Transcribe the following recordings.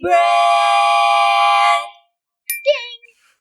Rebrand!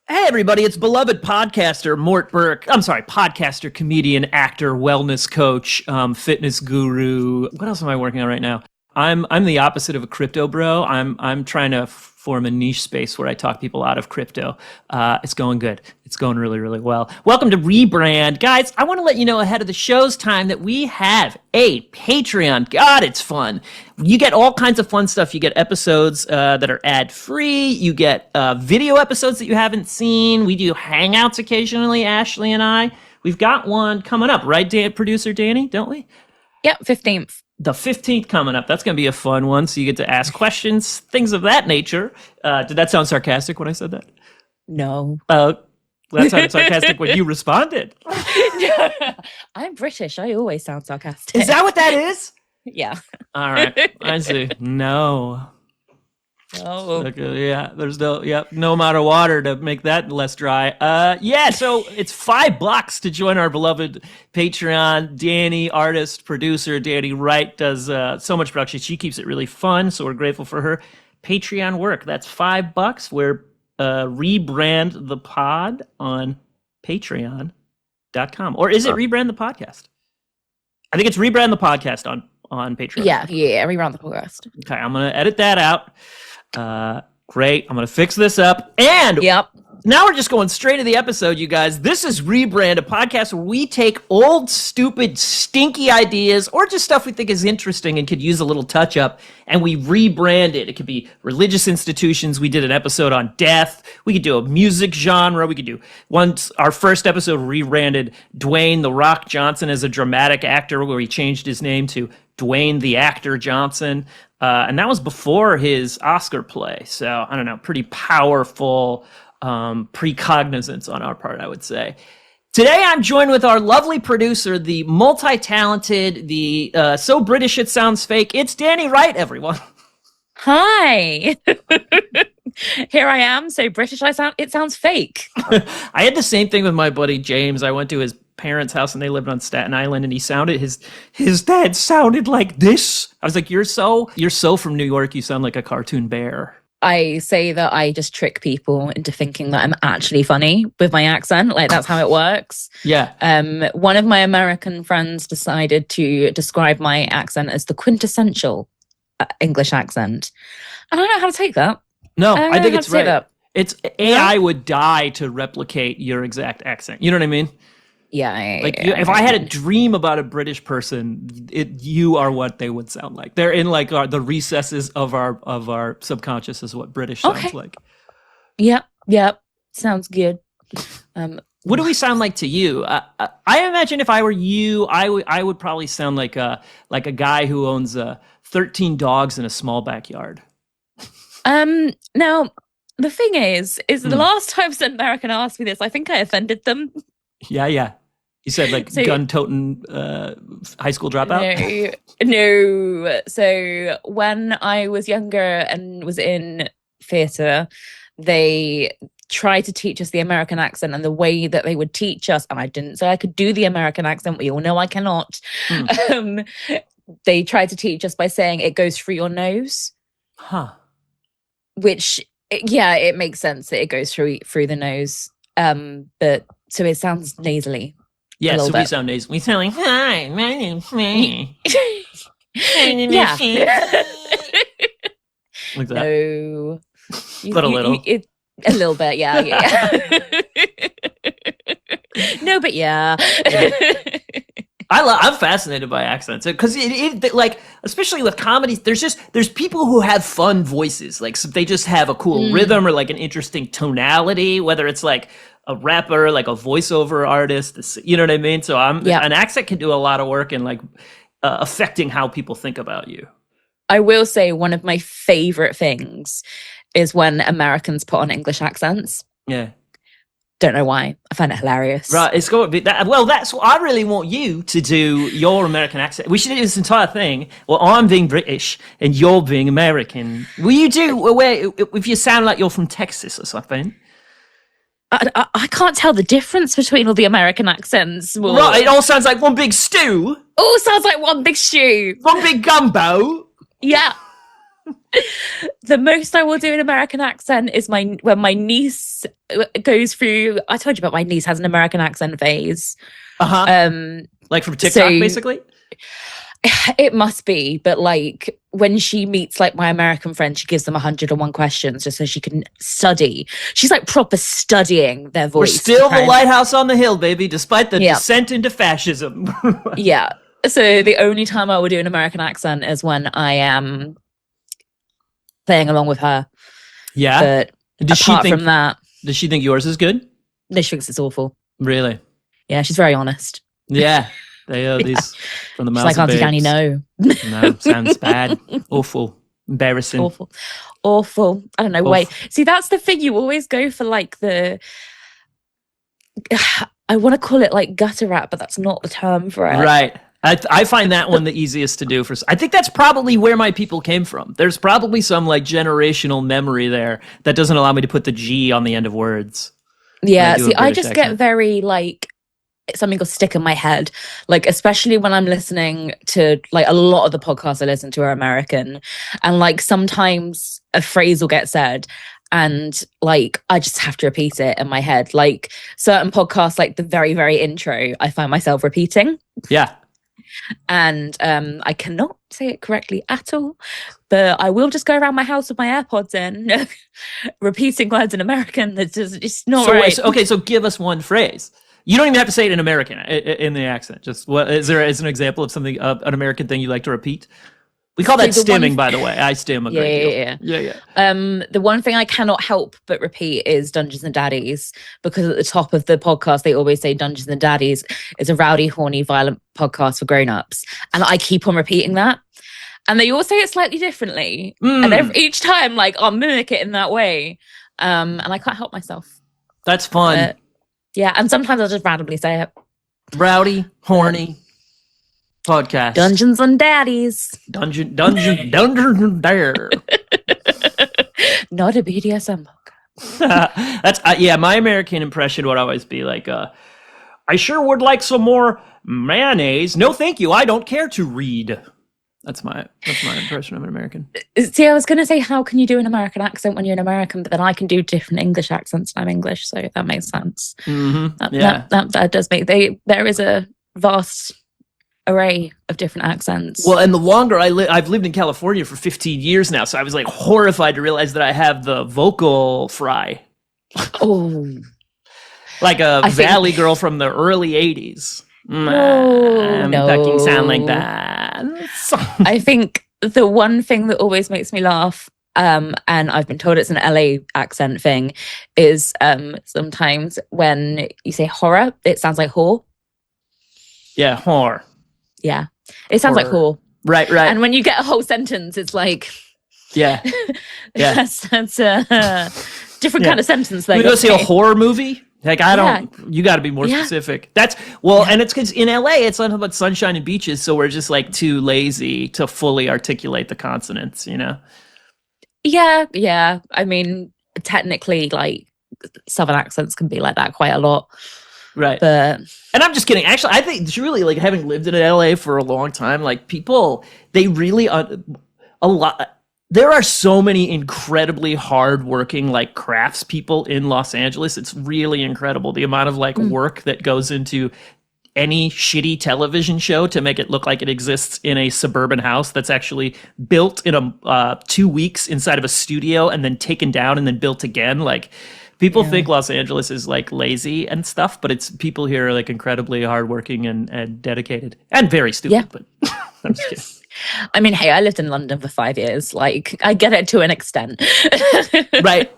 Hey everybody, it's beloved podcaster Mort Burke. I'm sorry, podcaster, comedian, actor, wellness coach, fitness guru. What else am I working on right now? I'm the opposite of a crypto bro. I'm trying to form a niche space where I talk people out of crypto. It's going good. It's going really, really well. Welcome to Rebrand. Guys, I want to let you know ahead of the show's time that we have a Patreon. God, it's fun. You get all kinds of fun stuff. You get episodes that are ad-free. You get video episodes that you haven't seen. We do hangouts occasionally, Ashley and I. We've got one coming up, right, Producer Danie, don't we? Yep, 15th. The 15th coming up. That's going to be a fun one. So you get to ask questions, things of that nature. Did that sound sarcastic when I said that? No. That sounded sarcastic when you responded. I'm British. I always sound sarcastic. Is that what that is? Yeah. All right. I see. No. Oh. Okay, yeah, there's no amount of water to make that less dry. So it's $5 to join our beloved Patreon. Danie, artist, producer, Danie Wright does so much production. She keeps it really fun, so we're grateful for her Patreon work. That's $5. We're Rebrand the Pod on Patreon.com. Or is it Rebrand the Podcast? I think it's Rebrand the Podcast on Patreon. Yeah, Rebrand the Podcast. Okay, I'm going to edit that out. Great. I'm going to fix this up. And now we're just going straight to the episode, you guys. This is Rebrand, a podcast where we take old, stupid, stinky ideas or just stuff we think is interesting and could use a little touch up, and we rebrand it. It could be religious institutions. We did an episode on death. We could do a music genre. We could do our first episode rebranded Dwayne "The Rock" Johnson as a dramatic actor, where he changed his name to Dwayne the Actor Johnson. And that was before his Oscar play. So, I don't know, pretty powerful precognizance on our part, I would say. Today, I'm joined with our lovely producer, the multi-talented, the so British it sounds fake. It's Danie Wright, everyone. Hi. Here I am, so British it sounds fake. I had the same thing with my buddy James. I went to his parents' house and they lived on Staten Island, and his dad sounded like this. I was like, you're so from New York, you sound like a cartoon bear. I say that I just trick people into thinking that I'm actually funny with my accent. Like, that's how it works. Yeah. One of my American friends decided to describe my accent as the quintessential English accent. And I don't know how to take that. No, I think it's right. It's AI Yeah. would die to replicate your exact accent. You know what I mean? Yeah. If I had a dream about a British person, you are what they would sound like. They're in like the recesses of our subconscious is what British sounds like. Yep. Sounds good. What do we sound like to you? I imagine if I were you, I would probably sound like a guy who owns 13 dogs in a small backyard. Now the thing is the last time an American asked me this, I think I offended them. Yeah. You said gun-toting high school dropout? No. So when I was younger and was in theatre, they tried to teach us the American accent, and the way that they would teach us, and I didn't say I could do the American accent. We all know I cannot. They tried to teach us by saying it goes through your nose. Huh. Which, it makes sense that it goes through the nose. But so it sounds nasally. Yeah, so we sound nasal. We sound like, hi, my name's me. Yeah. Like that. No. But a little. A little bit, yeah. No, but yeah. I'm fascinated by accents because it like, especially with comedies, there's people who have fun voices, like so they just have a cool rhythm or like an interesting tonality, whether it's like a rapper, like a voiceover artist, you know what I mean? So an accent can do a lot of work in like affecting how people think about you. I will say one of my favorite things is when Americans put on English accents. Yeah. Don't know why. I find it hilarious. Right, it's got to be that. Well, that's what I really want you to do. Your American accent. We should do this entire thing. Well, I'm being British and you're being American. Will you do? If you sound like you're from Texas or something? I can't tell the difference between all the American accents. Right, it all sounds like one big stew. All sounds like one big stew. One big gumbo. Yeah. The most I will do an American accent is when my niece goes through. I told you about my niece has an American accent phase. Like from TikTok, basically. It must be, but like when she meets like my American friends, she gives them 101 questions just so she can study. She's like proper studying their voice. We're still the lighthouse on the hill, baby, despite the descent into fascism. Yeah. So the only time I will do an American accent is when I am playing along with her. Yeah. But apart from that, does she think yours is good? No, she thinks it's awful. Really? Yeah, she's very honest. Yeah. They these from the mouths she's like, Auntie Danie, no. No, sounds bad. Awful. Embarrassing. Awful. I don't know. Awful. Wait. See, that's the thing. You always go for like the... I want to call it like gutter rap, but that's not the term for it. Right. I find that one the easiest to do. I think that's probably where my people came from. There's probably some like generational memory there that doesn't allow me to put the G on the end of words. Yeah. See, I just get very like... something will stick in my head, like especially when I'm listening to like a lot of the podcasts I listen to are American, and like sometimes a phrase will get said and like I just have to repeat it in my head. Like certain podcasts, like the very, very intro, I find myself repeating. Yeah. And I cannot say it correctly at all, but I will just go around my house with my AirPods in repeating words in American. That's just not right. Okay, so give us one phrase. You don't even have to say it in American, in the accent. Just what is there as an example of something, an American thing you like to repeat? We call that stimming, by the way. I stim a great deal. Yeah. The one thing I cannot help but repeat is Dungeons and Daddies, because at the top of the podcast they always say Dungeons and Daddies is a rowdy, horny, violent podcast for grown-ups, and I keep on repeating that. And they all say it slightly differently, and each time, like I'll mimic it in that way, and I can't help myself. That's fun. Yeah, and sometimes I'll just randomly say it. Rowdy, horny, podcast. Dungeons and Daddies. Dungeon, dare. Not a BDSM book. That's, my American impression would always be like, I sure would like some more mayonnaise. No, thank you. I don't care to read. That's my impression of an American. See, I was going to say, how can you do an American accent when you're an American? But then I can do different English accents when I'm English, so that makes sense. Mm-hmm. That does make... There is a vast array of different accents. Well, and the longer I've lived in California for 15 years now, so I was like horrified to realize that I have the vocal fry. Oh. Like a Valley girl from the early 80s. No. That can sound like that. I think the one thing that always makes me laugh, and I've been told it's an LA accent thing, is sometimes when you say horror, it sounds like whore. Yeah, whore. Yeah, it sounds like whore. Right. And when you get a whole sentence, it's like... Yeah. that's a different kind of sentence. There. We go see a horror movie? Like, you got to be more specific. And it's because in LA, it's not about sunshine and beaches, so we're just like too lazy to fully articulate the consonants, you know? Yeah. I mean, technically, like, Southern accents can be like that quite a lot. Right. But... And I'm just kidding. Actually, I think truly, like, having lived in LA for a long time, like, people, they really, a lot... There are so many incredibly hardworking like crafts people in Los Angeles. It's really incredible the amount of like work that goes into any shitty television show to make it look like it exists in a suburban house that's actually built in 2 weeks inside of a studio and then taken down and then built again. Like people think Los Angeles is like lazy and stuff, but it's people here are like incredibly hardworking and dedicated and very stupid. But I'm just kidding. I mean, hey, I lived in London for 5 years. Like, I get it to an extent. Right.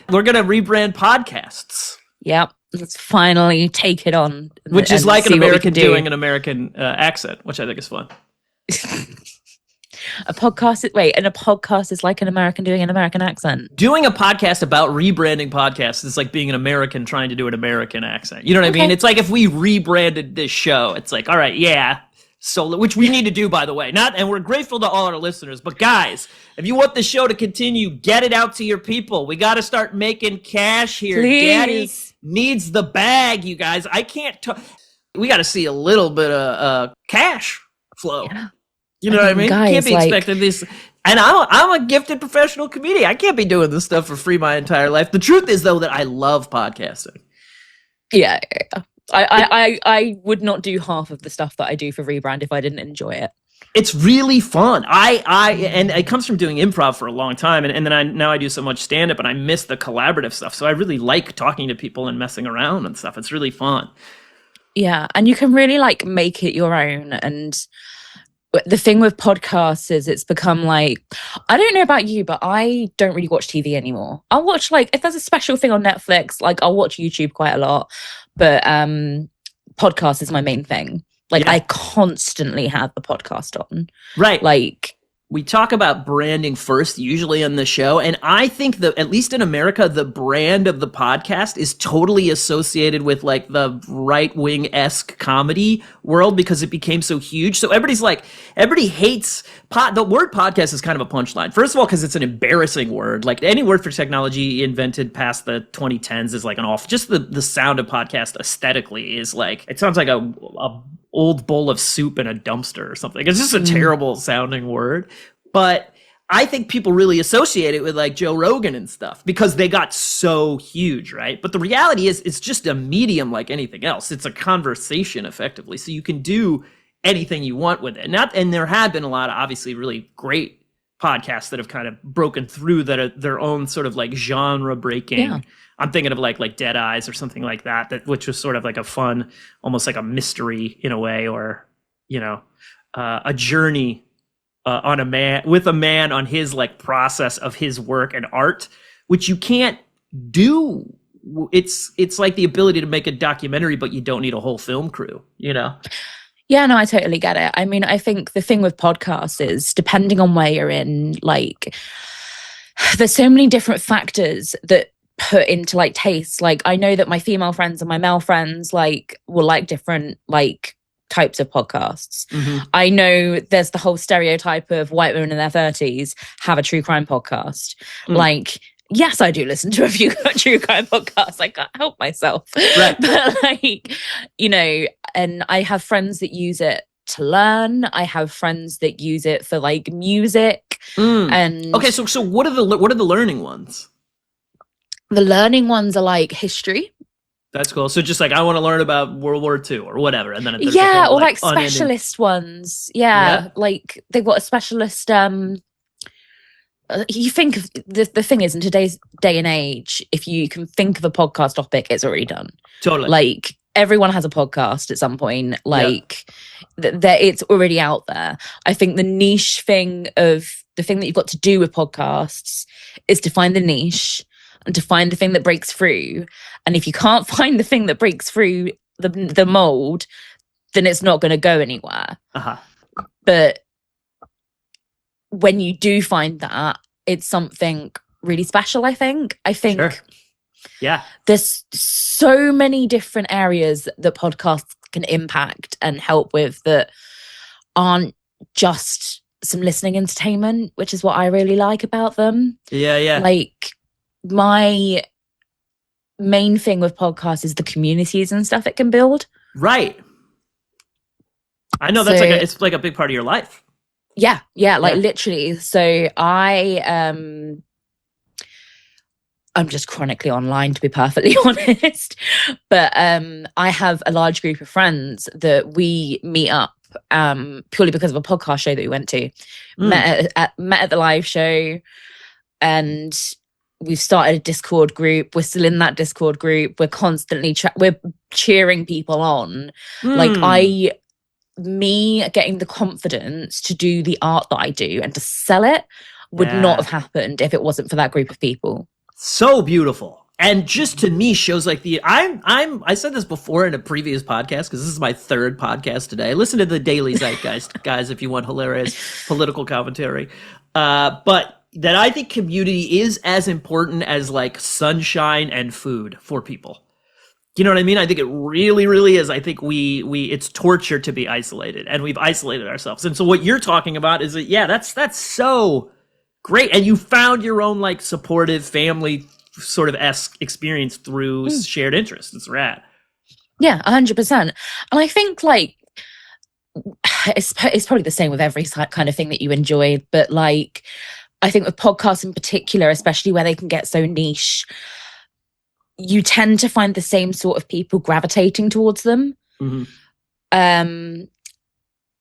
We're going to rebrand podcasts. Yep. Let's finally take it on. Which is like an American doing an American accent, which I think is fun. A podcast is like an American doing an American accent. Doing a podcast about rebranding podcasts is like being an American trying to do an American accent. You know what I mean? It's like if we rebranded this show, it's like, all right, so, which we need to do, by the way. And we're grateful to all our listeners. But guys, if you want the show to continue, get it out to your people. We got to start making cash here. Please. Daddy needs the bag, you guys. I can't talk. We got to see a little bit of cash flow. Yeah. You know what I mean? Guys, Can't be expecting this. And I'm a gifted professional comedian. I can't be doing this stuff for free my entire life. The truth is, though, that I love podcasting. Yeah. I would not do half of the stuff that I do for Rebrand if I didn't enjoy it. It's really fun. And it comes from doing improv for a long time, and then now I do so much stand up, and I miss the collaborative stuff. So I really like talking to people and messing around and stuff. It's really fun. Yeah, and you can really like make it your own. And the thing with podcasts is it's become like, I don't know about you, but I don't really watch TV anymore. I'll watch like if there's a special thing on Netflix, like I'll watch YouTube quite a lot, but podcast is my main thing. Like I constantly have a podcast on. Right. Like we talk about branding first, usually on the show. And I think that, at least in America, the brand of the podcast is totally associated with like the right-wing-esque comedy world because it became so huge. So everybody hates the word podcast is kind of a punchline. First of all, because it's an embarrassing word. Like any word for technology invented past the 2010s is like an off. Just the sound of podcast aesthetically is like, it sounds like a old bowl of soup in a dumpster or something. It's just a terrible sounding word. But I think people really associate it with like Joe Rogan and stuff because they got so huge, right? But the reality is it's just a medium like anything else. It's a conversation effectively. So you can do anything you want with it. And there have been a lot of obviously really great podcasts that have kind of broken through that are their own sort of like genre breaking. Yeah. I'm thinking of like Dead Eyes or something like that, which was sort of like a fun, almost like a mystery in a way, or, you know, a journey on a man on his like process of his work and art, which you can't do. It's like the ability to make a documentary, but you don't need a whole film crew, you know? Yeah, no, I totally get it. I mean, I think the thing with podcasts is depending on where you're in, like there's so many different factors that put into like tastes. Like I know that my female friends and my male friends like will like different like types of podcasts. Mm-hmm. I know there's the whole stereotype of white women in their 30s have a true crime podcast. Like, yes, I do listen to a few true crime podcasts. I can't help myself. Right. But like, you know, and I have friends that use it to learn. I have friends that use it for like music. And okay, so what are the learning ones? The learning ones are like history. That's cool. So just like I want to learn about World War II or whatever, and then yeah, or like specialist ones. Yeah, like they've got a specialist. You think of the thing is in today's day and age, if you can think of a podcast topic, it's already done. Totally. Like everyone has a podcast at some point. Like it's already out there. I think the niche thing of the thing that you've got to do with podcasts is to find the niche and to find the thing that breaks through. And if you can't find the thing that breaks through the mold, then it's not going to go anywhere. Uh-huh. But when you do find that, it's something really special, I think. Sure. Yeah. There's so many different areas that podcasts can impact and help with that aren't just some listening entertainment, which is what I really like about them. Yeah. Like, my main thing with podcasts is the communities and stuff it can build. Right. I know that's it's like a big part of your life. Yeah, like literally. So I'm just chronically online, to be perfectly honest. But I have a large group of friends that we meet up purely because of a podcast show that we went to. Met at the live show, and we've started a Discord group. We're still in that Discord group. We're constantly we're cheering people on. Like me getting the confidence to do the art that I do and to sell it would not have happened if it wasn't for that group of people. So beautiful. And just to me shows like I said this before in a previous podcast, because this is my third podcast today. Listen to the Daily Zeitgeist, guys, if you want hilarious political commentary. But that I think community is as important as like sunshine and food for people. You know what I mean? I think it really, really is. I think it's torture to be isolated, and we've isolated ourselves. And so what you're talking about is that, that's so great. And you found your own like supportive family sort of esque experience through shared interests. It's rad. Yeah, 100%. And I think like it's probably the same with every kind of thing that you enjoy, but like I think with podcasts in particular, especially where they can get so niche, you tend to find the same sort of people gravitating towards them.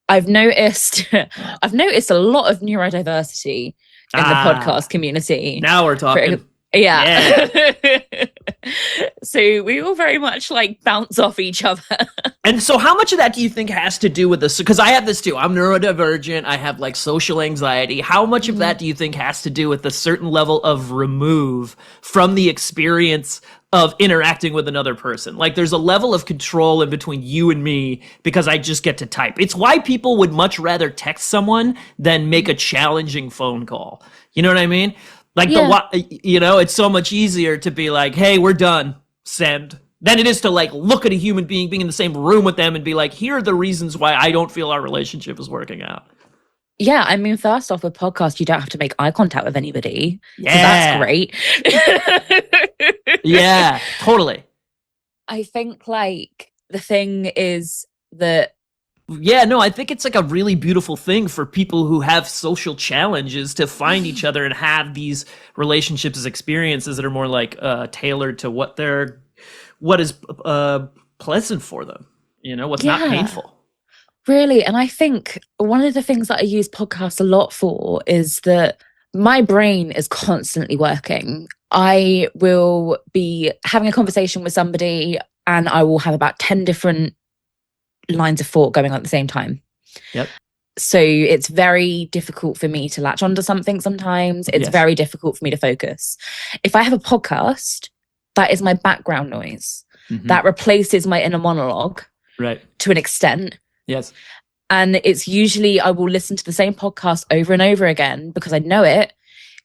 I've noticed a lot of neurodiversity in the podcast community. Now we're talking. Yeah. So we all very much like bounce off each other. And so how much of that do you think has to do with this? Because I have this too. I'm neurodivergent. I have like social anxiety. How much of that do you think has to do with a certain level of remove from the experience of interacting with another person? Like there's a level of control in between you and me because I just get to type. It's why people would much rather text someone than make a challenging phone call. You know what I mean? Like it's so much easier to be like, hey, we're done, send, than it is to like look at a human being in the same room with them and be like, here are the reasons why I don't feel our relationship is working out. Yeah, I mean, first off, with podcasts, you don't have to make eye contact with anybody. Yeah. So that's great. Yeah, totally. I think like the thing is that I think it's like a really beautiful thing for people who have social challenges to find each other and have these relationships as experiences that are more like tailored to what is pleasant for them, what's not painful. Really. And I think one of the things that I use podcasts a lot for is that my brain is constantly working. I will be having a conversation with somebody and I will have about 10 different lines of thought going on at the same time. Yep. So it's very difficult for me to latch onto something sometimes. It's very difficult for me to focus. If I have a podcast, that is my background noise. That replaces my inner monologue to an extent. Yes. And it's usually I will listen to the same podcast over and over again because I know it.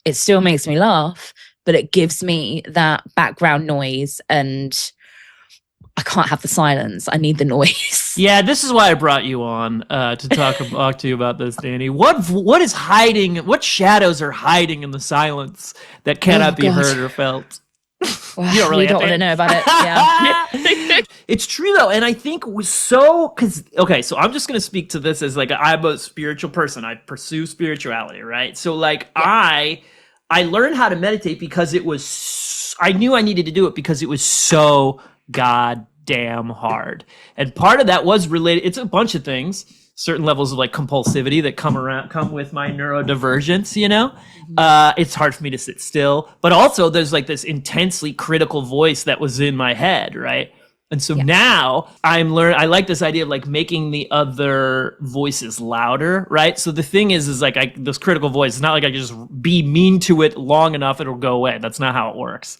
It still makes me laugh, but it gives me that background noise and I can't have the silence. I need the noise. Yeah, this is why I brought you on to talk to you about this, Danie. What is hiding? What shadows are hiding in the silence that cannot be heard or felt? Well, you don't want to know about it. Yeah. It's true though, and I think so I'm just gonna speak to this as like I'm a spiritual person. I pursue spirituality, right? So like I learned how to meditate because I knew I needed to do it because it was so goddamn hard. And part of that was related, it's a bunch of things, certain levels of like compulsivity that come with my neurodivergence, it's hard for me to sit still, but also there's like this intensely critical voice that was in my head, right? And so now I like this idea of like making the other voices louder, right? So the thing is like this critical voice, it's not like I can just be mean to it long enough, it'll go away. That's not how it works.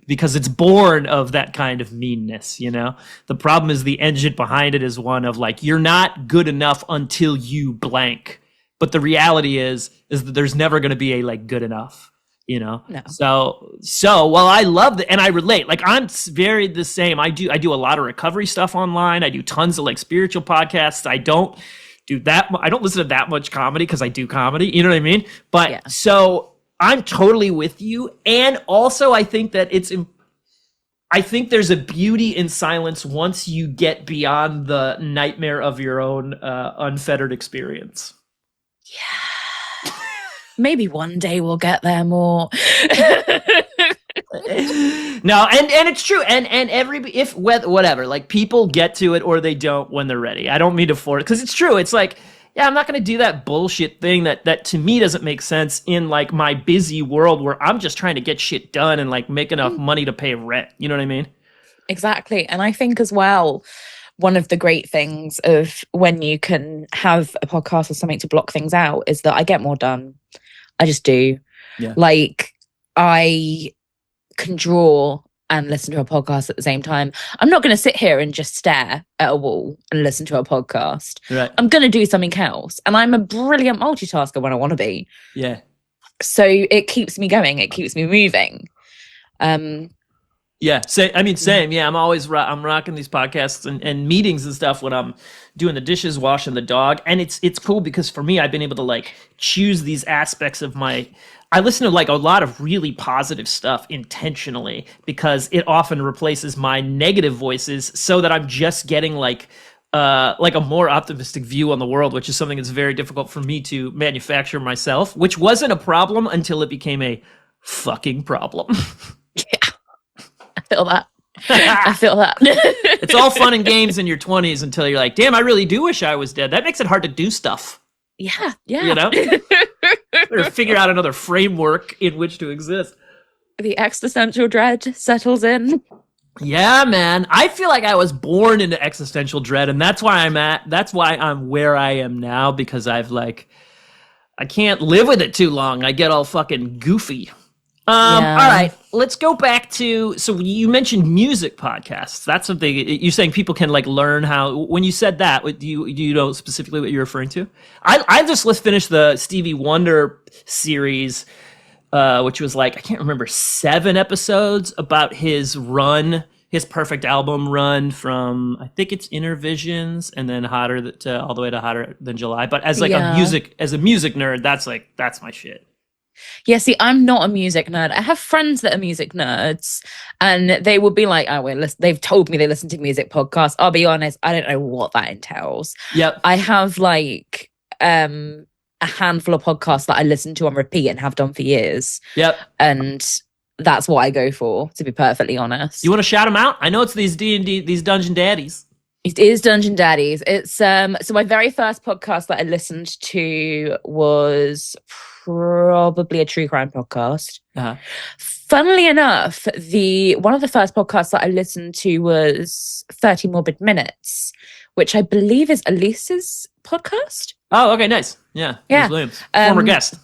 Because it's born of that kind of meanness, The problem is the engine behind it is one of like, you're not good enough until you blank. But the reality is that there's never going to be a like good enough, No. So while I love that and I relate, like I'm very the same. I do a lot of recovery stuff online. I do tons of like spiritual podcasts. I don't listen to that much comedy because I do comedy. You know what I mean? But so I'm totally with you. And also I think that I think there's a beauty in silence once you get beyond the nightmare of your own unfettered experience. Yeah. Maybe one day we'll get there more. No, and it's true. And whatever, like people get to it or they don't when they're ready. I don't mean to force it because it's true. It's like, yeah, I'm not going to do that bullshit thing that to me doesn't make sense in like my busy world where I'm just trying to get shit done and like make enough money to pay rent. You know what I mean? Exactly. And I think as well, one of the great things of when you can have a podcast or something to block things out is that I get more done. I just do. Yeah. Like I can draw and listen to a podcast at the same time. I'm not going to sit here and just stare at a wall and listen to a podcast. Right. I'm going to do something else. And I'm a brilliant multitasker when I want to be. Yeah. So it keeps me going. It keeps me moving. Yeah. Same. Yeah. I'm rocking these podcasts and meetings and stuff when I'm doing the dishes, washing the dog. And it's cool because for me, I've been able to like choose these aspects of I listen to like a lot of really positive stuff intentionally because it often replaces my negative voices so that I'm just getting like like a more optimistic view on the world, which is something that's very difficult for me to manufacture myself, which wasn't a problem until it became a fucking problem. Yeah, I feel that. I feel that. It's all fun and games in your 20s until you're like, damn, I really do wish I was dead. That makes it hard to do stuff. Yeah. You know? Or figure out another framework in which to exist. The existential dread settles in. Yeah, man. I feel like I was born into existential dread, and that's why I'm where I am now, because I can't live with it too long. I get all fucking goofy. All right, let's go back to, so you mentioned music podcasts. That's something you're saying people can like learn how, when you said that, do you know specifically what you're referring to? I just finished the Stevie Wonder series, which was like, I can't remember, 7 episodes about his perfect album run from, I think it's Inner Visions and then all the way to Hotter Than July. But as like a music nerd, that's my shit. Yeah, see, I'm not a music nerd. I have friends that are music nerds, and they would be like, they've told me they listen to music podcasts. I'll be honest, I don't know what that entails. Yep. I have like a handful of podcasts that I listen to on repeat and have done for years. Yep. And that's what I go for, to be perfectly honest. You want to shout them out? I know it's these D&D, these Dungeon Daddies. It is Dungeon Daddies. It's so my very first podcast that I listened to was probably a true crime podcast. Uh-huh. Funnily enough, one of the first podcasts that I listened to was 30 Morbid Minutes, which I believe is Elise's podcast. Oh, okay, nice. Yeah. Elise Williams, former guest.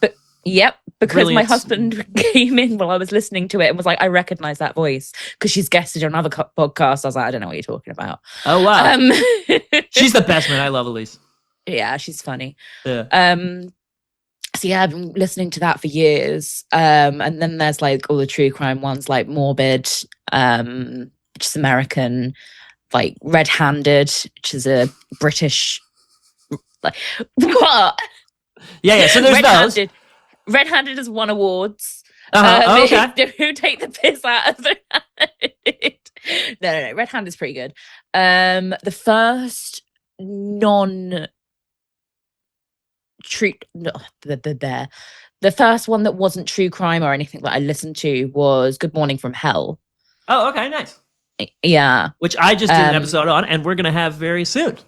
Because Brilliant. My husband came in while I was listening to it and was like, I recognize that voice because she's guested on other podcasts. I was like, I don't know what you're talking about. Oh, wow. She's the best, man. I love Elise. Yeah, she's funny. Yeah. So yeah, I've been listening to that for years. And then there's like all the true crime ones like Morbid, which is American, like Red Handed, which is a British, like, what? Yeah. So there's those. Red Handed has won awards. Okay. Who take the piss out of it? No. Red Hand is pretty good. The first the first one that wasn't true crime or anything that I listened to was Good Morning from Hell. Oh, okay, nice. Yeah. Which I just did an episode on, and we're going to have very soon.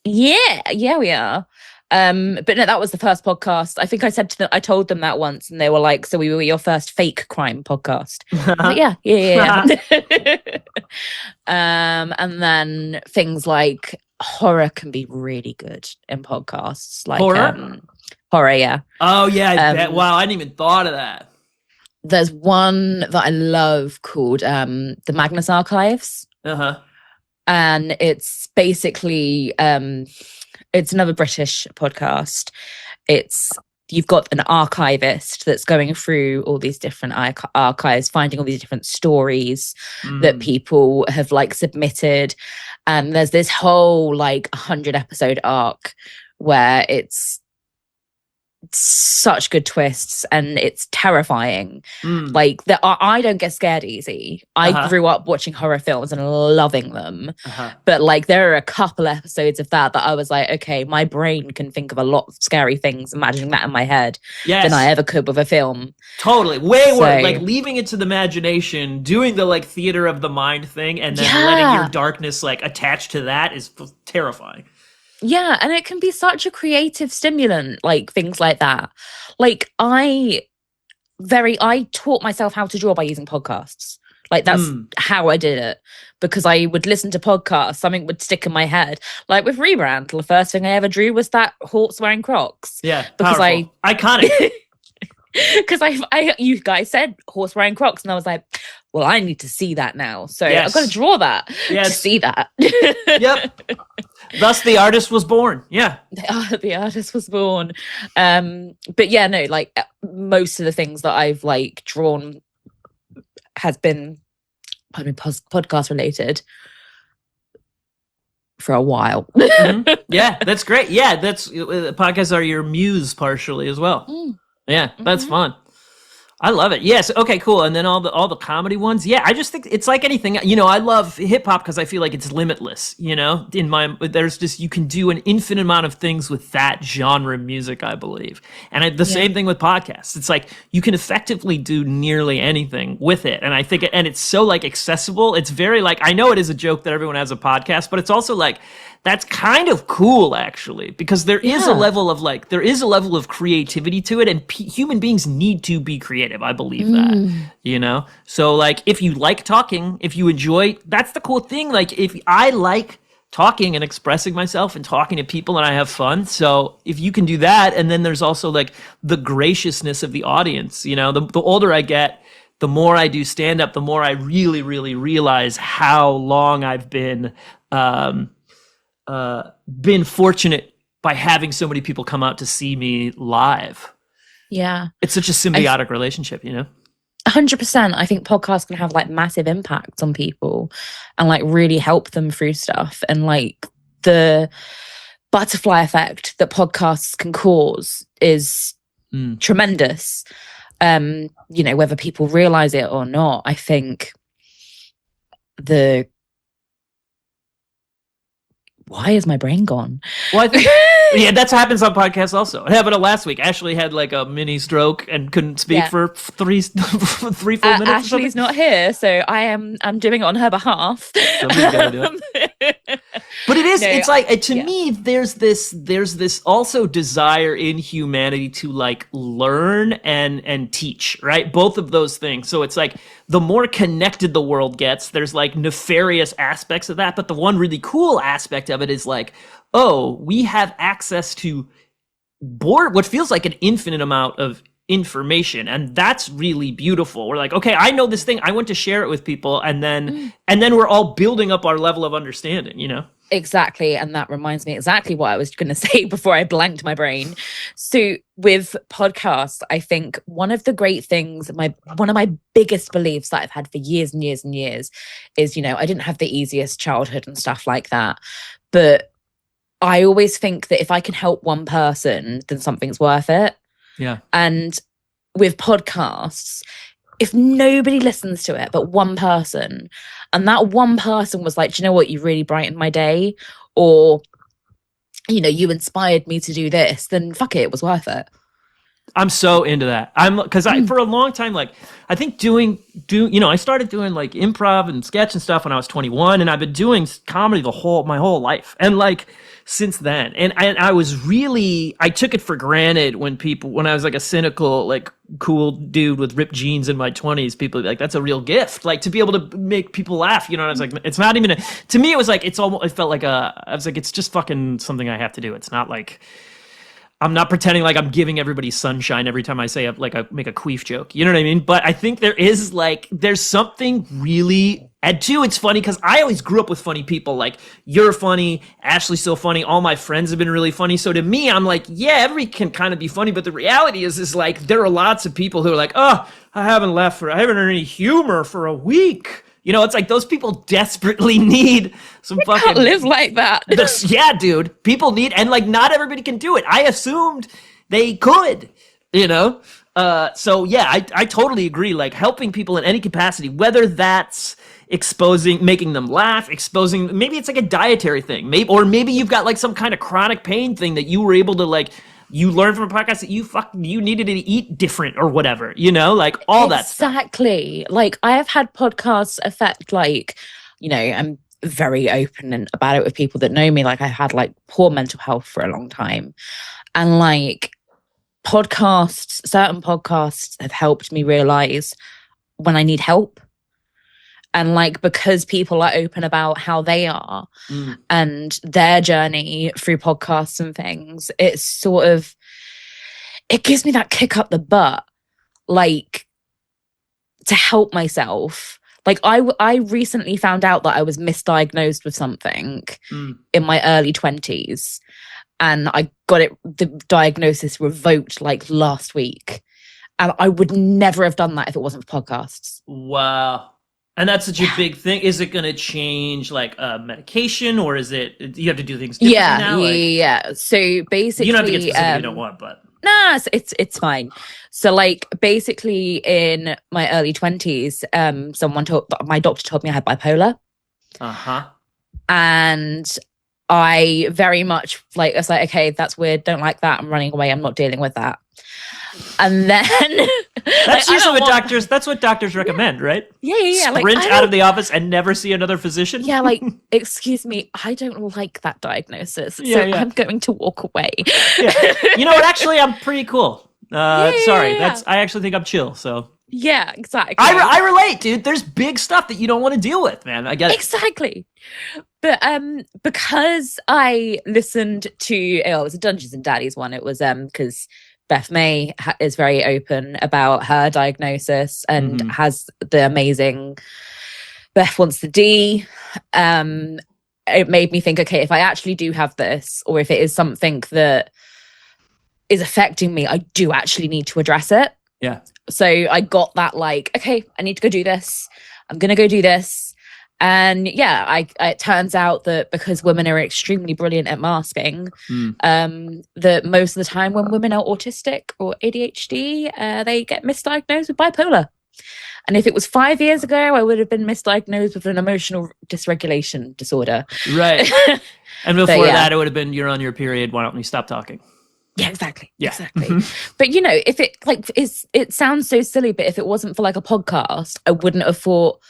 Yeah, we are. But no, that was the first podcast. I think I told them that once, and they were like, "So we were your first fake crime podcast." Like, yeah. And then things like horror can be really good in podcasts. Like horror, yeah. Oh yeah, wow! I didn't even thought of that. There's one that I love called the Magnus Archives. And it's basically it's another British podcast. You've got an archivist that's going through all these different archives, finding all these different stories that people have like submitted. And there's this whole like 100 episode arc where it's such good twists and it's terrifying. Like I don't get scared easy. I grew up watching horror films and loving them, but like there are a couple episodes of that I was like, okay, my brain can think of a lot of scary things imagining that in my head than I ever could with a film. Totally. Way worse. Like leaving it to the imagination, doing the like theater of the mind thing, and then letting your darkness like attach to that is terrifying. Yeah, and it can be such a creative stimulant, like things like that. Like I taught myself how to draw by using podcasts. Like that's how I did it, because I would listen to podcasts, something would stick in my head. Like with Rebrand, the first thing I ever drew was that horse wearing Crocs. Yeah, because powerful. Iconic. Because you guys said horse wearing Crocs, and I was like, well, I need to see that now. So I've got to draw that to see that. Yep. Thus the artist was born. Yeah. The artist was born. But yeah, no, like most of the things that I've like drawn has been podcast related for a while. Yeah, that's great. Yeah, podcasts are your muse partially as well. Yeah, that's fun. I love it. Yes. Okay, cool. And then all the comedy ones. Yeah, I just think it's like anything. You know, I love hip hop because I feel like it's limitless, you know? There's just, you can do an infinite amount of things with that genre of music, I believe. And the same thing with podcasts. It's like you can effectively do nearly anything with it. And I think and it's so like accessible. It's very like, I know it is a joke that everyone has a podcast, but it's also like, that's kind of cool, actually, because there is a level of creativity to it, and human beings need to be creative. I believe that, you know? So, like, if you like talking, if you enjoy, that's the cool thing. Like, if I like talking and expressing myself and talking to people and I have fun. So if you can do that, and then there's also like the graciousness of the audience, you know, the older I get, the more I do stand up, the more I really, really realize how long I've been fortunate by having so many people come out to see me live. Yeah. It's such a symbiotic relationship, you know? 100%. I think podcasts can have like massive impacts on people and like really help them through stuff. And like the butterfly effect that podcasts can cause is tremendous. You know, whether people realize it or not, I think why is my brain gone? Well, I think, yeah, that happens on podcasts also. It happened last week. Ashley had like a mini stroke and couldn't speak for 4 minutes. Ashley's not here, so I'm doing it on her behalf. Somebody's got to do it. But it is, it's like, to me, there's this also desire in humanity to like learn and teach, right? Both of those things. So it's like, the more connected the world gets, there's like nefarious aspects of that. But the one really cool aspect of it is like, oh, we have access to what feels like an infinite amount of information. And that's really beautiful. We're like, okay, I know this thing. I want to share it with people. And then we're all building up our level of understanding, you know? Exactly. And that reminds me exactly what I was going to say before I blanked my brain. So with podcasts, I think one of the great things, one of my biggest beliefs that I've had for years and years and years is, you know, I didn't have the easiest childhood and stuff like that. But I always think that if I can help one person, then something's worth it. Yeah. And with podcasts, if nobody listens to it but one person, and that one person was like, do you know what, you really brightened my day, or, you know, you inspired me to do this, then fuck it, it was worth it. I'm so into that. Because for a long time, like, I think I started doing like improv and sketch and stuff when I was 21, and I've been doing comedy my whole life. And like, since then, and I took it for granted when I was like a cynical, like cool dude with ripped jeans in my 20s, people would be like, that's a real gift, like to be able to make people laugh, you know? And I was like, it's not even to me, it was like, it felt like I was like, it's just fucking something I have to do. It's not like, I'm not pretending like I'm giving everybody sunshine every time I say I make a queef joke. You know what I mean? But I think there's something really, and two, it's funny because I always grew up with funny people. Like, you're funny, Ashley's so funny, all my friends have been really funny. So to me, I'm like, yeah, everybody can kind of be funny. But the reality is like, there are lots of people who are like, oh, I haven't heard any humor for a week. You know, it's like those people desperately need some fucking... can't live like that. Yeah, dude. People need... And, like, not everybody can do it. I assumed they could, you know? So, yeah, I totally agree. Like, helping people in any capacity, whether that's making them laugh, maybe it's like a dietary thing. Maybe you've got, like, some kind of chronic pain thing that you were able to, like... You learned from a podcast that you needed to eat different or whatever, you know, like all that stuff. Exactly. Like, I have had podcasts affect, like, you know, I'm very open about it with people that know me. Like, I had like poor mental health for a long time, and like certain podcasts have helped me realize when I need help. And like, because people are open about how they are and their journey through podcasts and things, it's sort of, it gives me that kick up the butt, like, to help myself. Like, I recently found out that I was misdiagnosed with something in my early 20s. And I got the diagnosis revoked like last week. And I would never have done that if it wasn't for podcasts. Wow. And that's such a big thing. Is it going to change like medication, or is it you have to do things differently now? Yeah. So basically, you don't have to get specific if you don't want, but Nah, it's fine. So like basically in my early 20s, my doctor told me I had bipolar. Uh-huh. And I very much like, I was like, okay, that's weird. Don't like that. I'm running away. I'm not dealing with that. And then that's usually that's what doctors recommend, right? Yeah. Sprint out of the office and never see another physician. Yeah, like, excuse me, I don't like that diagnosis. So I'm going to walk away. Yeah. You know what? Actually, I'm pretty cool. Sorry. I actually think I'm chill. So yeah, exactly. I relate, dude. There's big stuff that you don't want to deal with, man. I get it. Exactly. But because I listened to, it was a Dungeons and Daddies one. It was because Beth May is very open about her diagnosis and has the amazing Beth Wants the D. It made me think, okay, if I actually do have this, or if it is something that is affecting me, I do actually need to address it. Yeah. So I got that, like, okay, I need to go do this. I'm going to go do this. And yeah, it turns out that because women are extremely brilliant at masking, that most of the time when women are autistic or ADHD, they get misdiagnosed with bipolar. And if it was 5 years ago, I would have been misdiagnosed with an emotional dysregulation disorder. Right. And before that, it would have been, you're on your period. Why don't we stop talking? Yeah, exactly. Yeah. Exactly. But you know, if it it sounds so silly, but if it wasn't for like a podcast, I wouldn't have thought,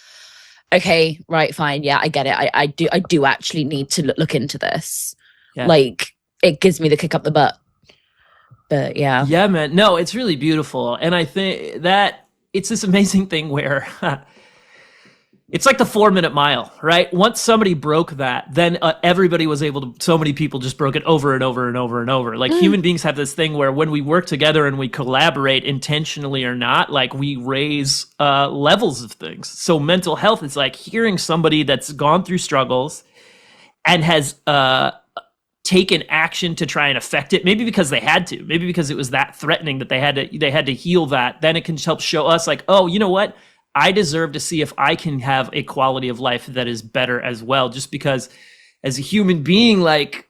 okay, right, fine. Yeah, I get it. I do actually need to look into this. Yeah. Like, it gives me the kick up the butt. But yeah. Yeah, man. No, it's really beautiful. And I think that it's this amazing thing where it's like the 4-minute mile, right? Once somebody broke that, then everybody was able to, so many people just broke it over and over and over and over. Like human beings have this thing where when we work together and we collaborate intentionally or not, like we raise levels of things. So mental health is like hearing somebody that's gone through struggles and has taken action to try and affect it, maybe because they had to, maybe because it was that threatening that they had to heal that. Then it can help show us like, oh, you know what? I deserve to see if I can have a quality of life that is better as well. Just because as a human being, like,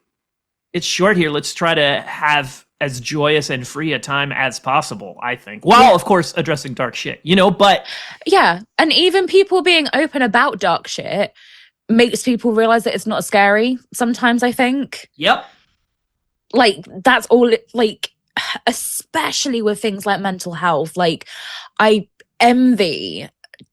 it's short here. Let's try to have as joyous and free a time as possible, I think. While, of course, addressing dark shit, you know, but... Yeah, and even people being open about dark shit makes people realize that it's not scary sometimes, I think. Yep. Like, that's all, like, especially with things like mental health. Like, I envy,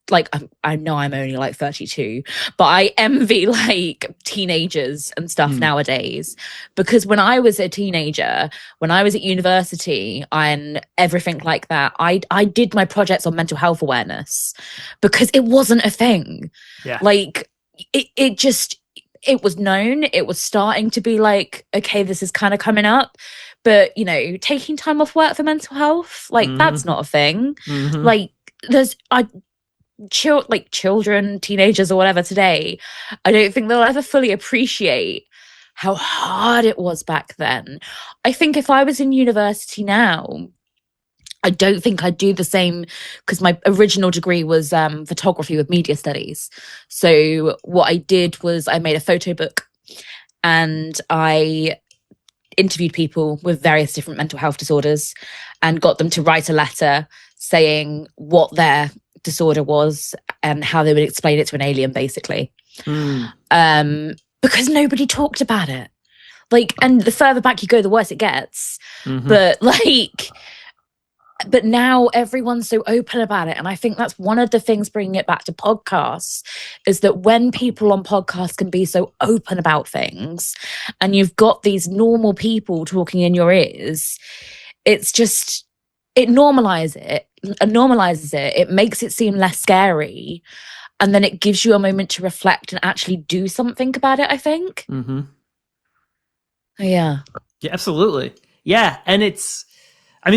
like, I know I'm only like 32, but I envy like teenagers and stuff nowadays, because when I was a teenager, when I was at university and everything like that, I did my projects on mental health awareness because it wasn't a thing. Yeah. Like it was known, it was starting to be like, okay, this is kind of coming up. But, you know, taking time off work for mental health, like, that's not a thing. Like, there's children, teenagers or whatever today, I don't think they'll ever fully appreciate how hard it was back then. I think if I was in university now, I don't think I'd do the same, because my original degree was photography with media studies. So what I did was I made a photo book and I interviewed people with various different mental health disorders and got them to write a letter saying what their disorder was and how they would explain it to an alien, basically. Because nobody talked about it. Like, and the further back you go, the worse it gets. But now everyone's so open about it. And I think that's one of the things, bringing it back to podcasts, is that when people on podcasts can be so open about things and you've got these normal people talking in your ears, it's just, it normalizes it. It makes it seem less scary. And then it gives you a moment to reflect and actually do something about it, I think. Yeah. Yeah, absolutely. Yeah. And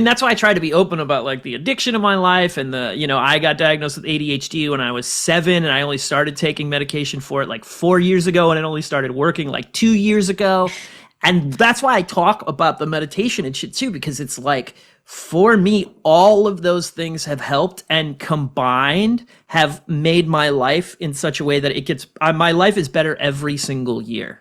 that's why I try to be open about like the addiction of my life and I got diagnosed with ADHD when I was 7 and I only started taking medication for it like 4 years ago, and it only started working like 2 years ago. And that's why I talk about the meditation and shit too, because it's like, for me, all of those things have helped and combined have made my life in such a way that my life is better every single year.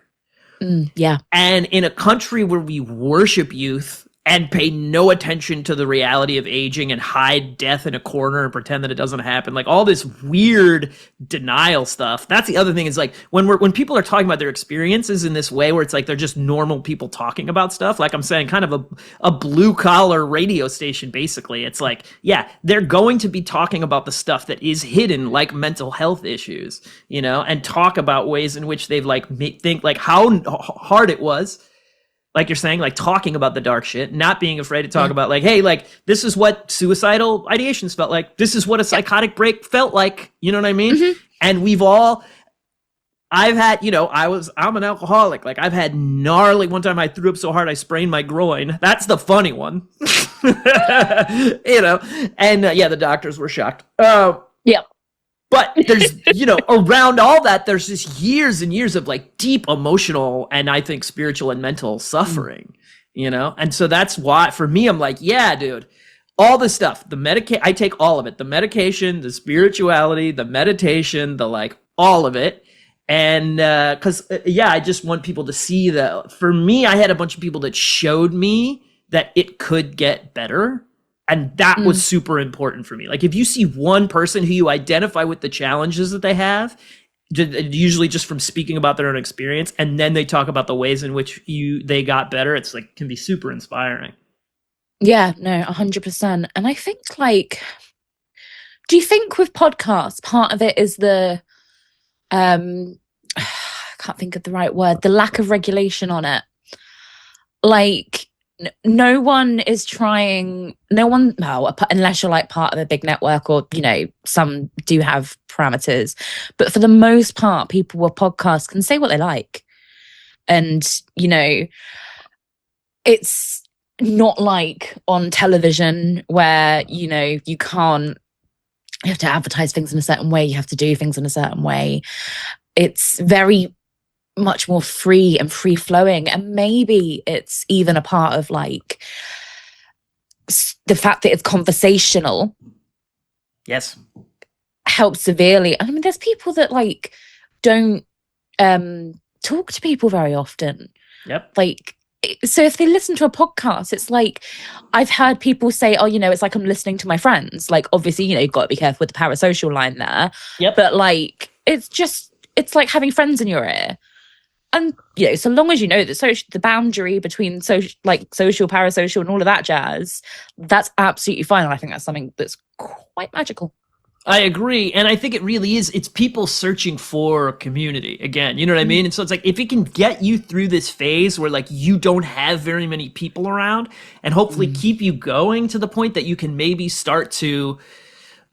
Yeah. And in a country where we worship youth and pay no attention to the reality of aging and hide death in a corner and pretend that it doesn't happen. Like all this weird denial stuff. That's the other thing, is like when people are talking about their experiences in this way, where it's like they're just normal people talking about stuff, like I'm saying, kind of a blue collar radio station, basically. It's like, yeah, they're going to be talking about the stuff that is hidden, like mental health issues, you know, and talk about ways in which they've like think like how hard it was, like you're saying, like talking about the dark shit, not being afraid to talk about like, hey, like this is what suicidal ideations felt like. This is what a psychotic break felt like. You know what I mean? And I've had, you know, I'm an alcoholic. Like I've had gnarly, one time I threw up so hard I sprained my groin. That's the funny one. You know, and yeah, the doctors were shocked. Yeah. But there's, you know, around all that, there's just years and years of like deep emotional and I think spiritual and mental suffering, you know? And so that's why for me, I'm like, yeah, dude, all this stuff, I take all of it, the medication, the spirituality, the meditation, the like, all of it. And yeah, I just want people to see that. For me, I had a bunch of people that showed me that it could get better. And that was super important for me. Like if you see one person who you identify with the challenges that they have, usually just from speaking about their own experience, and then they talk about the ways in which they got better, it's like can be super inspiring. Yeah, no, 100%. And I think like, do you think with podcasts, part of it is the I can't think of the right word, the lack of regulation on it? Like no one is trying, well, unless you're like part of a big network or, you know, some do have parameters. But for the most part, people with podcasts can say what they like. And, you know, it's not like on television where, you know, you have to advertise things in a certain way. You have to do things in a certain way. It's very much more free and free flowing, and maybe it's even a part of like the fact that it's conversational. Yes, helps severely. I mean, there's people that like don't talk to people very often. Yep. Like, so if they listen to a podcast, it's like I've heard people say, oh, you know, it's like I'm listening to my friends. Like obviously, you know, you've got to be careful with the parasocial line there. Yep. But like it's like having friends in your ear. And, you know, so long as you know the boundary between social, parasocial and all of that jazz, that's absolutely fine. And I think that's something that's quite magical. I agree. And I think it really is. It's people searching for community again. You know what I mean? And so it's like, if it can get you through this phase where like you don't have very many people around and hopefully keep you going to the point that you can maybe start to,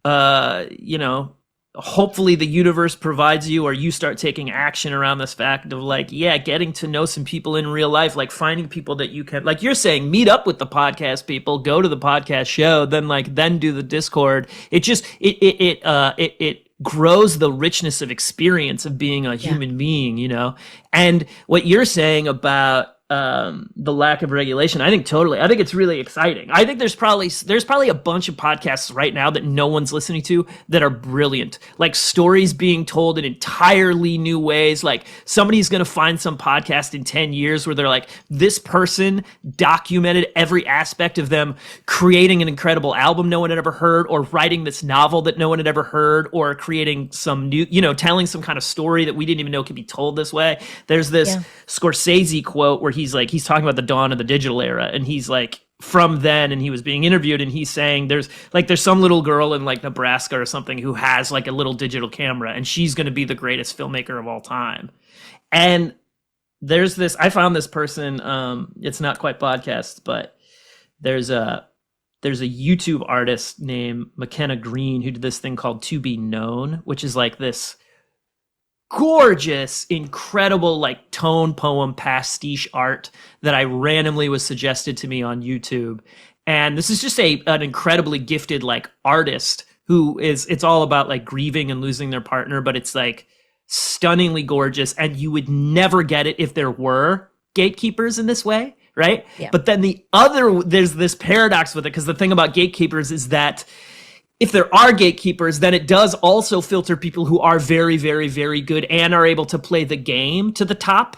you know, hopefully the universe provides you, or you start taking action around this fact of like, yeah, getting to know some people in real life, like finding people that you can, like you're saying, meet up with the podcast people, go to the podcast show, then do the Discord. It just, it grows the richness of experience of being a human being, you know? And what you're saying about, the lack of regulation, I think it's really exciting. I think there's probably a bunch of podcasts right now that no one's listening to that are brilliant, like stories being told in entirely new ways. Like somebody's going to find some podcast in 10 years where they're like, this person documented every aspect of them creating an incredible album no one had ever heard, or writing this novel that no one had ever heard, or creating some new, you know, telling some kind of story that we didn't even know could be told this way. There's this Scorsese quote where he's talking about the dawn of the digital era, and he's like from then, and he was being interviewed, and he's saying there's some little girl in like Nebraska or something who has like a little digital camera, and she's going to be the greatest filmmaker of all time. And there's this, I found this person, it's not quite podcasts, but there's a YouTube artist named McKenna Green who did this thing called To Be Known, which is like this gorgeous, incredible, like tone poem pastiche art that I randomly was suggested to me on YouTube. And this is just an incredibly gifted like artist who it's all about like grieving and losing their partner, but it's like stunningly gorgeous. And you would never get it if there were gatekeepers in this way, right? Yeah. But then there's this paradox with it, because the thing about gatekeepers is that if there are gatekeepers, then it does also filter people who are very, very, very good and are able to play the game to the top.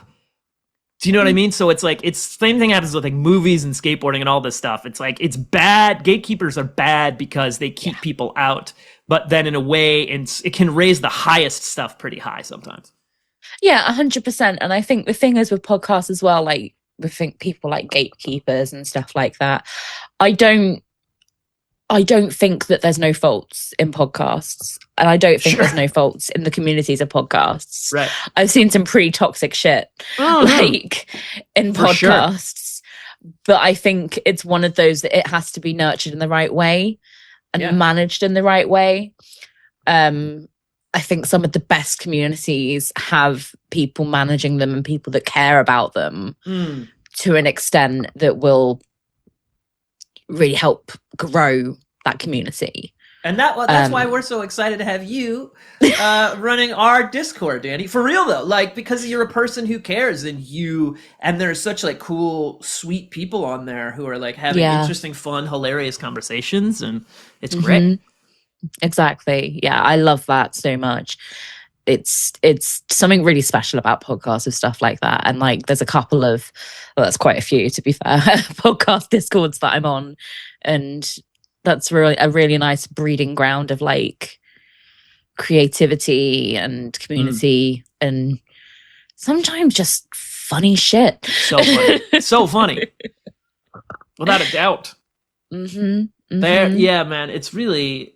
Do you know what I mean? So it's like, it's same thing happens with like movies and skateboarding and all this stuff. It's like, it's bad. Gatekeepers are bad because they keep people out, but then in a way, it can raise the highest stuff pretty high sometimes. Yeah, 100%. And I think the thing is with podcasts as well, like we think people like gatekeepers and stuff like that. I don't think that there's no faults in podcasts, and I don't think there's no faults in the communities of podcasts. Right. I've seen some pretty toxic shit like in podcasts, but I think it's one of those that it has to be nurtured in the right way and managed in the right way. I think some of the best communities have people managing them and people that care about them to an extent that will really help grow that community. And that's why we're so excited to have you running our Discord, Danie. For real though, like, because you're a person who cares, and there's such like cool, sweet people on there who are like having interesting, fun, hilarious conversations, and it's great. Exactly. Yeah, I love that so much. It's something really special about podcasts and stuff like that. And like, there's a couple of, well, that's quite a few to be fair, podcast Discords that I'm on, and that's really a really nice breeding ground of like creativity and community and sometimes just funny shit. So funny. So funny. Without a doubt. Yeah, man, it's really,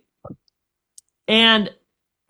and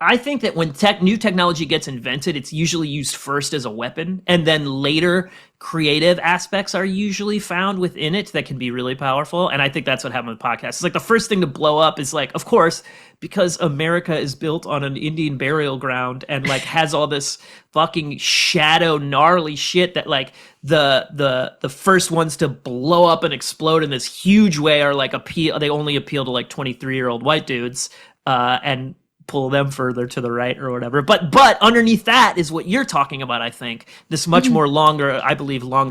I think that when new technology gets invented, it's usually used first as a weapon, and then later creative aspects are usually found within it that can be really powerful. And I think that's what happened with podcasts. It's like the first thing to blow up is like, of course, because America is built on an Indian burial ground and like has all this fucking shadow gnarly shit that like the first ones to blow up and explode in this huge way are like they only appeal to like 23-year-old white dudes and pull them further to the right or whatever. But underneath that is what you're talking about, I think. This much more longer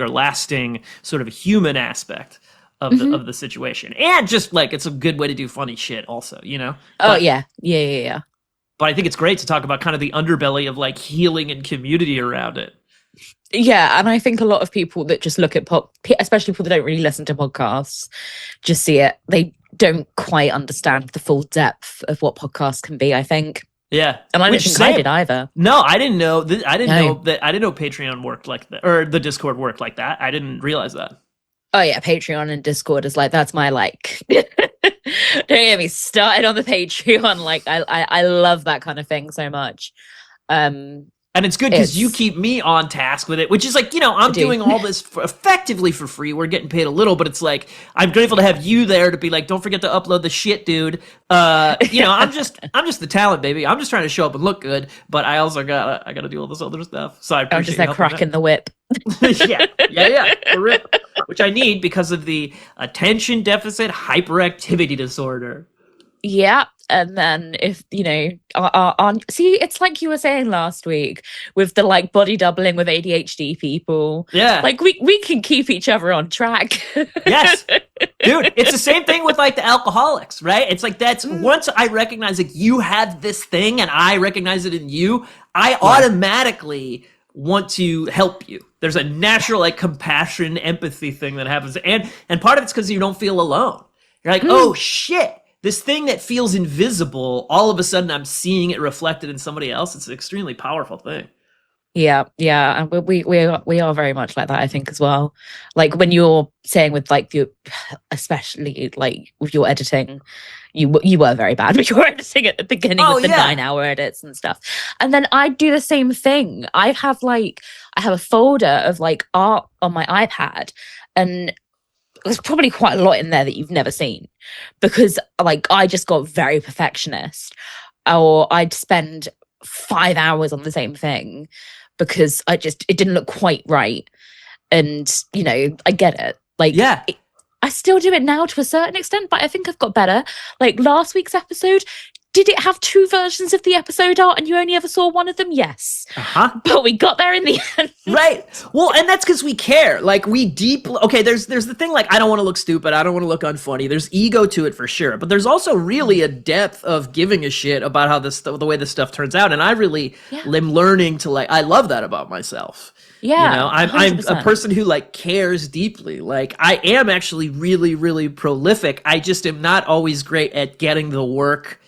lasting sort of human aspect of the situation. And just like, it's a good way to do funny shit also, you know? Yeah. But I think it's great to talk about kind of the underbelly of like healing and community around it. Yeah, and I think a lot of people that just look at especially people that don't really listen to podcasts, just see it. They don't quite understand the full depth of what podcasts can be, I think. Yeah. And I didn't think I did either. No, I didn't know. I didn't know Patreon worked like that, or the Discord worked like that. I didn't realize that. Oh yeah, Patreon and Discord is like, that's my like. Don't get me started on the Patreon. Like I love that kind of thing so much. And it's good because you keep me on task with it, which is like, you know, I'm doing all this effectively for free. We're getting paid a little, but it's like, I'm grateful to have you there to be like, don't forget to upload the shit, dude. You know, I'm just the talent, baby. I'm just trying to show up and look good, but I also I gotta do all this other stuff. So I appreciate I'm just like cracking the whip. yeah, for real. Which I need because of the attention deficit hyperactivity disorder. Yeah. And then if, you know, see, it's like you were saying last week with the like body doubling with ADHD people. Yeah. Like we can keep each other on track. Yes. Dude, it's the same thing with like the alcoholics, right? It's like that's once I recognize like you have this thing and I recognize it in you, I automatically want to help you. There's a natural like compassion, empathy thing that happens. And part of it's because you don't feel alone. You're like, oh shit. This thing that feels invisible, all of a sudden I'm seeing it reflected in somebody else. It's an extremely powerful thing. Yeah, and we are very much like that, I think, as well. Like when you're saying with like especially like with your editing, you were very bad with your editing at the beginning with the 9-hour edits and stuff. And then I do the same thing. I have a folder of like art on my iPad, and there's probably quite a lot in there that you've never seen because like I just got very perfectionist, or I'd spend 5 hours on the same thing because it didn't look quite right. And, you know, I get it. Like, I still do it now to a certain extent, but I think I've got better. Like last week's episode Did it have 2 versions of the episode art and you only ever saw one of them? Yes. But we got there in the end. Right. Well, and that's because we care. Like, we deeply... Okay, there's the thing, like, I don't want to look stupid. I don't want to look unfunny. There's ego to it for sure. But there's also really a depth of giving a shit about how the way this stuff turns out. And I really am learning to, like... I love that about myself. Yeah. You know, I'm a person who, like, cares deeply. Like, I am actually really, really prolific. I just am not always great at getting the work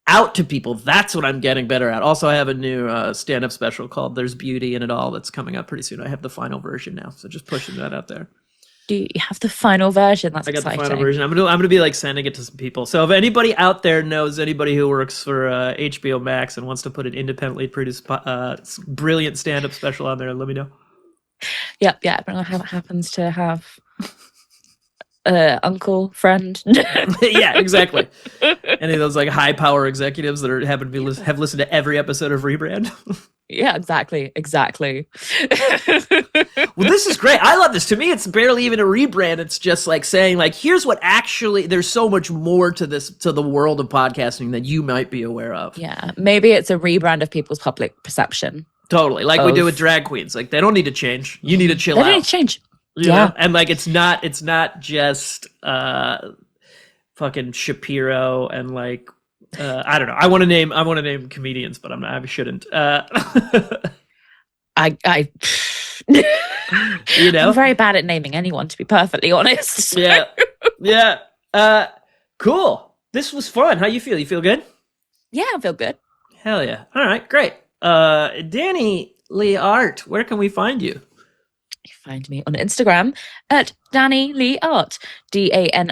out to people. That's what I'm getting better at. Also, I have a new stand-up special called There's Beauty in It All that's coming up pretty soon. I have the final version now, so just pushing that out there. Do you have the final version? That's exciting. I got the final version. I'm gonna be like sending it to some people. So if anybody out there knows anybody who works for HBO Max and wants to put an independently produced brilliant stand-up special on there, let me know. Yep, yeah. I don't know how it happens to have uncle, friend. Yeah, exactly. Any of those like high power executives that are happen to be have listened to every episode of Rebrand. Yeah, exactly. Well, this is great. I love this. To me, it's barely even a rebrand. It's just like saying, like, here's what actually. There's so much more to this, to the world of podcasting that you might be aware of. Yeah, maybe it's a rebrand of people's public perception. Totally, like we do with drag queens. Like, they don't need to change. You need to chill out. They don't need to change. You know? And like it's not just fucking Shapiro and like I don't know. I want to name comedians, but I shouldn't. I you know, I'm very bad at naming anyone, to be perfectly honest. Yeah. Cool. This was fun. How you feel? You feel good? Yeah, I feel good. Hell yeah. All right, great. Danie Lee Art, where can we find you? You find me on Instagram at Danie Lee Art, DANIELEIGH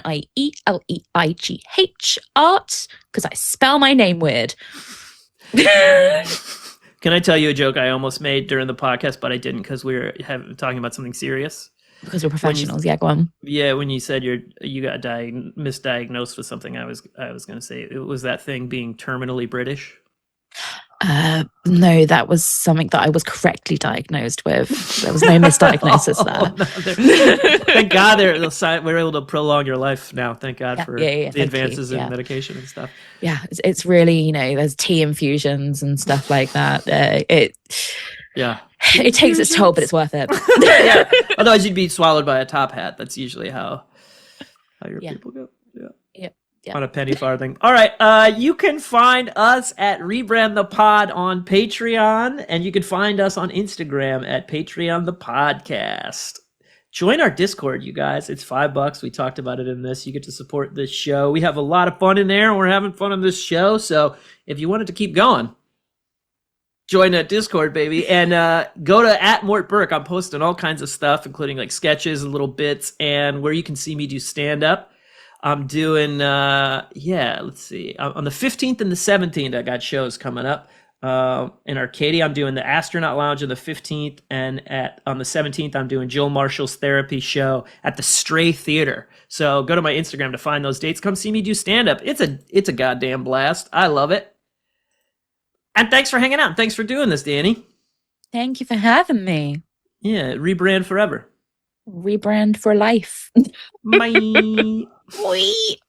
art, because I spell my name weird. Can I tell you a joke I almost made during the podcast, but I didn't because we were talking about something serious? Because we're professionals, yeah, go on. Yeah, when you said you got misdiagnosed with something, I was going to say it was that thing being terminally British. No, that was something that I was correctly diagnosed with. There was no misdiagnosis there. No, thank God we're able to prolong your life now. Thank God for the advances in medication and stuff. Yeah, it's really, there's tea infusions and stuff like that. It takes its toll, but it's worth it. Yeah. Otherwise, you'd be swallowed by a top hat. That's usually how your people go. Yeah. On a penny farthing. All right. You can find us at Rebrand the Pod on Patreon, and you can find us on Instagram at Patreon the Podcast. Join our Discord, you guys. It's $5. We talked about it in this. You get to support this show. We have a lot of fun in there, and we're having fun on this show. So if you wanted to keep going, join that Discord, baby. And go to @Mort Burke. I'm posting all kinds of stuff, including like sketches and little bits, and where you can see me do stand-up. I'm doing, let's see. On the 15th and the 17th, I got shows coming up. In Arcadia, I'm doing the Astronaut Lounge on the 15th. And on the 17th, I'm doing Jill Marshall's therapy show at the Stray Theater. So go to my Instagram to find those dates. Come see me do stand-up. It's a goddamn blast. I love it. And thanks for hanging out. Thanks for doing this, Danie. Thank you for having me. Yeah, rebrand forever. Rebrand for life. Bye. Wait.